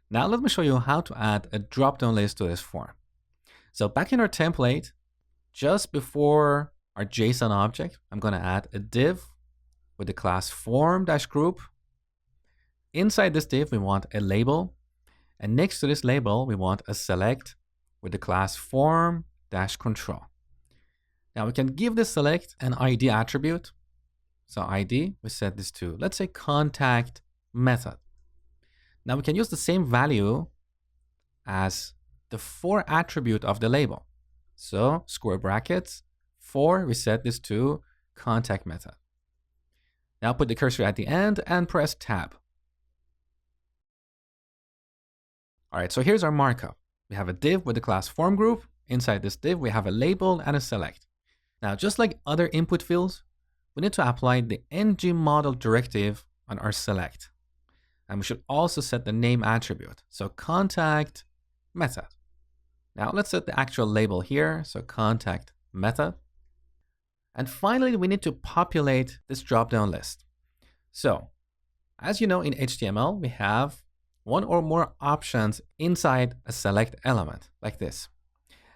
Now let me show you how to add a drop-down list to this form. So back in our template, just before our JSON object, I'm going to add a div with the class form-group. Inside this div, we want a label. And next to this label, we want a select with the class form-control. Now we can give this select an ID attribute. So ID, we set this to, let's say, contact method. Now we can use the same value as the for attribute of the label. So square brackets, for, we set this to contact method. Now put the cursor at the end and press tab. All right, so here's our markup. We have a div with the class form group. Inside this div, we have a label and a select. Now, just like other input fields, we need to apply the ng model directive on our select. And we should also set the name attribute. So contact method. Now let's set the actual label here. So contact method. And finally, we need to populate this drop-down list. So as you know, in HTML, we have one or more options inside a select element like this.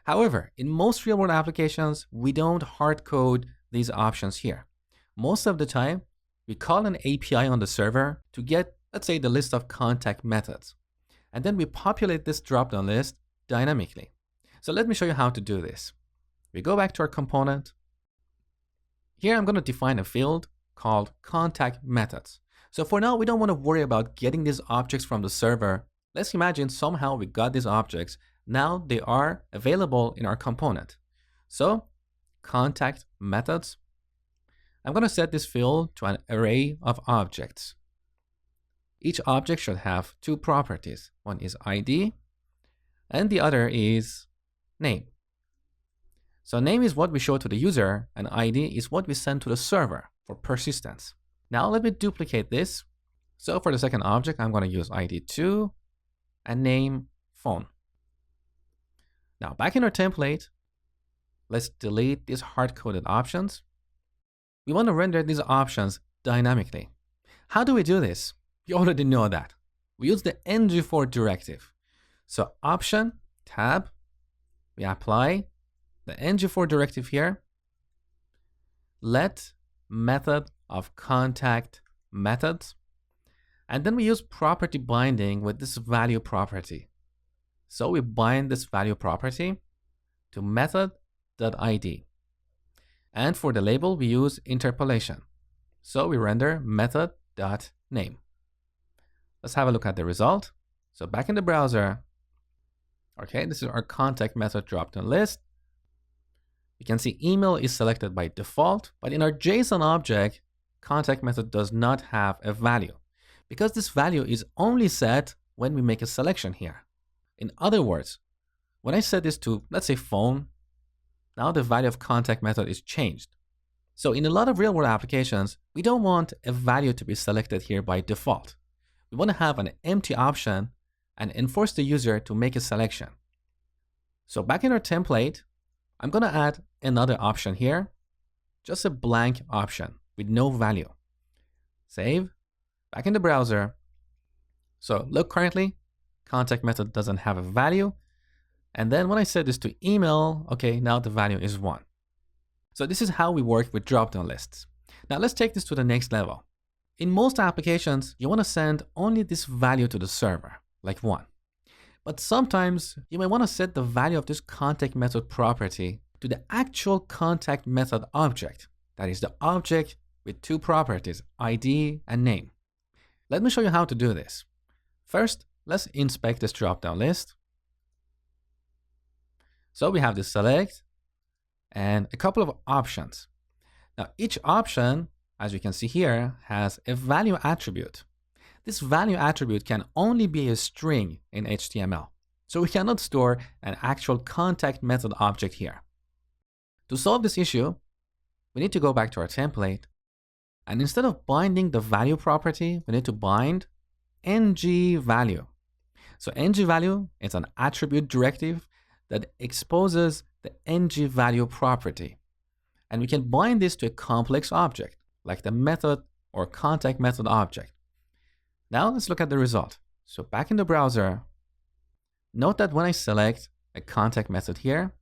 However, in most real-world applications, we don't hard code these options here. Most of the time, we call an API on the server to get, let's say, the list of contact methods. And then we populate this drop-down list dynamically. So let me show you how to do this. We go back to our component. Here, I'm going to define a field called contact methods. So for now, we don't want to worry about getting these objects from the server. Let's imagine somehow we got these objects. Now they are available in our component. So contact methods. I'm going to set this field to an array of objects. Each object should have two properties. One is ID, and the other is name. So name is what we show to the user, and ID is what we send to the server for persistence. Now let me duplicate this. So for the second object, I'm going to use ID2 and name phone. Now back in our template, let's delete these hard-coded options. We want to render these options dynamically. How do we do this? You already know that. We use the ng-for directive. So option, tab, we apply the ng-for directive here. Let method of contact methods. And then we use property binding with this value property. So we bind this value property to method.id. And for the label, we use interpolation. So we render method.name. Let's have a look at the result. So back in the browser, okay, this is our contact method drop-down list. You can see email is selected by default, but in our JSON object, contact method does not have a value because this value is only set when we make a selection here. In other words, when I set this to, let's say, phone, now the value of contact method is changed. So in a lot of real-world applications, we don't want a value to be selected here by default. We want to have an empty option and enforce the user to make a selection. So back in our template, I'm going to add another option here, just a blank option with no value. Save, back in the browser. So look, currently, contact method doesn't have a value. And then when I set this to email, okay, now the value is 1. So this is how we work with drop-down lists. Now let's take this to the next level. In most applications, you want to send only this value to the server, like 1. But sometimes you may want to set the value of this contact method property to the actual contact method object. That is the object with two properties, ID and name. Let me show you how to do this. First, let's inspect this drop-down list. So we have the select and a couple of options. Now each option, as you can see here, has a value attribute. This value attribute can only be a string in HTML. So we cannot store an actual contact method object here. To solve this issue, we need to go back to our template. And instead of binding the value property, we need to bind ng value. So ng value is an attribute directive that exposes the ng value property. And we can bind this to a complex object, like the method or contact method object. Now let's look at the result. So back in the browser, note that when I select a contact method here,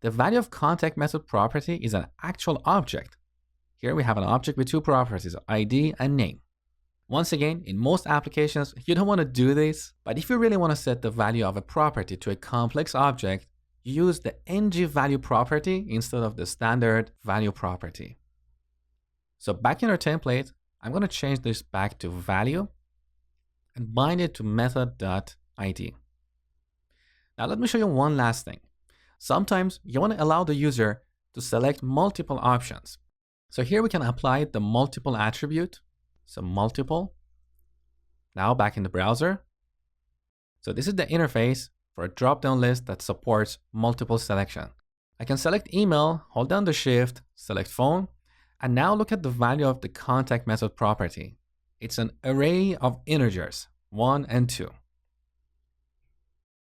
the value of contact method property is an actual object. Here we have an object with two properties, ID and name. Once again, in most applications, you don't want to do this, but if you really want to set the value of a property to a complex object, you use the ngValue property instead of the standard value property. So back in our template, I'm going to change this back to value and bind it to method.id. Now let me show you one last thing. Sometimes you want to allow the user to select multiple options. So here we can apply the multiple attribute. So multiple. Now back in the browser. So this is the interface for a drop-down list that supports multiple selection. I can select email, hold down the shift, select phone, and now look at the value of the contact method property. It's an array of integers, 1 and 2.